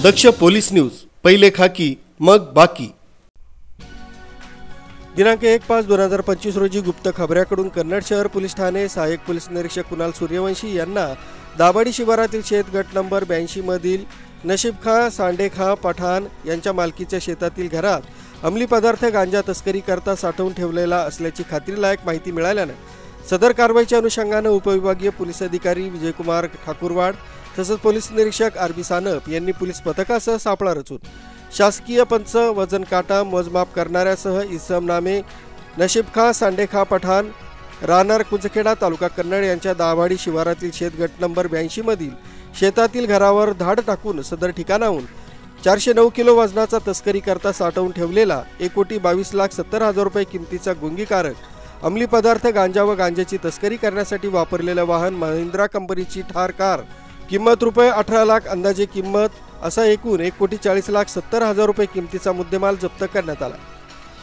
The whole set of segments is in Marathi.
दक्ष पोलीस न्यूज, पहिले खाकी मग बाकी। दिनांक 1/5/2025 रोजी गुप्त खबऱ्याकडून कन्नड शहर पोलीस ठाणे सहाय्यक पोलीस निरीक्षक कुणाल सूर्यवंशी यांना दाभाडी शिवारातील शेत गट नंबर 82 मधील नशीब खां सांडे खां पठाण यांच्या मालकीच्या शेतातील घरात अंमली पदार्थ गांजा तस्करी करता साठवून ठेवलेला असल्याची खात्रीलायक माहिती मिळाल्याने सदर कारवाईच्या अनुषंगाने उपविभागीय पोलीस अधिकारी विजयकुमार ठाकूरवाड तसंच पोलीस निरीक्षक आर बी सानप यांनी पोलीस पथकासह सापळा रचून शासकीय पंच वजन काटा मोजमाप करणाऱ्यासह इसम नामे नशीब खां सांडे खां पठाण राहणार कुंजखेडा तालुका कन्नड यांच्या दाभाडी शिवारातील शेत गट नंबर 82 मधील शेतातील घरावर धाड टाकून सदर ठिकाणाहून 409 किलो वजनाचा तस्करी करता साठवून ठेवलेला 1,22,70,000 रुपये किमतीचा गुंगीकारक अंमली पदार्थ गांजा व गांजाची तस्करी करण्यासाठी वापरलेले वाहन महिंद्रा कंपनीची ठार कार किंमत रुपये 18 लाख अंदाजे किंमत असा एकूण 1,40,70,000 रुपये किमतीचा मुद्देमाल जप्त करण्यात आला।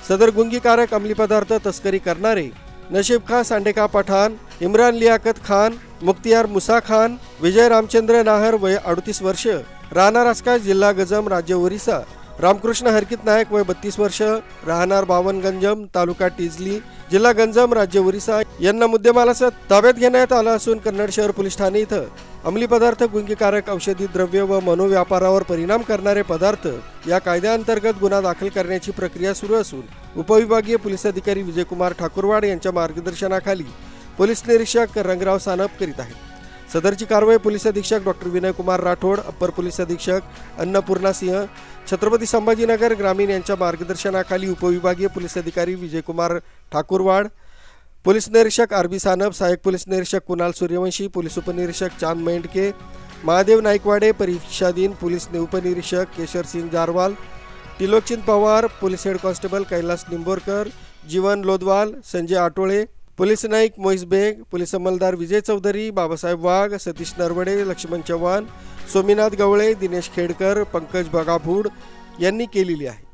सदर गुंगीकारक अंमली पदार्थ तस्करी करणारे नशीब खां सांडे खां पठाण, इम्रान लियाकत खान, मुख्तियार मुसा खान, विजय रामचंद्र नाहर वय 38 वर्ष, राहणार आसका जिल्हा गजम राज्य ओरिसा, रामकृष्ण हरकित नायक वय 32 वर्ष, राहणार बावनगंजम तालुका टिजली जिल्हा गंजम राज्य ओरिसा यांना मुद्देमालासह ताब्यात घेण्यात आला असून कन्नड शहर पोलीस ठाणे इथं अंमली पदार्थ गुंगीकारक औषधी द्रव्य व मनोव्यापारावर परिणाम करणारे पदार्थ या कायद्याअंतर्गत गुन्हा दाखल करण्याची प्रक्रिया सुरू असून उपविभागीय पोलीस अधिकारी विजयकुमार ठाकूरवाड यांच्या मार्गदर्शनाखाली पोलीस निरीक्षक रंगराव सानप करीत आहेत। सदरची कारवाई पोलीस अधीक्षक doctor Vinay Kumar Rathod, upper police अधीक्षक अन्नपूर्णा सिंह, छत्रपती संभाजीनगर ग्रामीण यांच्या मार्गदर्शनाखाली उपविभागीय पोलीस अधिकारी विजयकुमार ठाकूरवाड, पोलीस निरीक्षक आर बी सानप, सहाय्यक पोलीस निरीक्षक कुणाल सूर्यवंशी, पोलीस उपनिरीक्षक चांद मेंढके, महादेव नाईकवाडे, परीक्षाधीन पोलीस उपनिरीक्षक Keshar Singh Jarwal, Tilokchand Pawar, police head constable Kailas Nimborkar, Jeevan Lodwal, Sanjay Atole, police Naik Mohis Beg, police अंमलदार विजय चौधरी, बाबासाहेब वाघ, सतीश नरवडे, लक्ष्मण चव्हाण, सोमीनाथ गवळे, दिनेश खेडकर, पंकज बगाभूड यांनी केलेली आहे।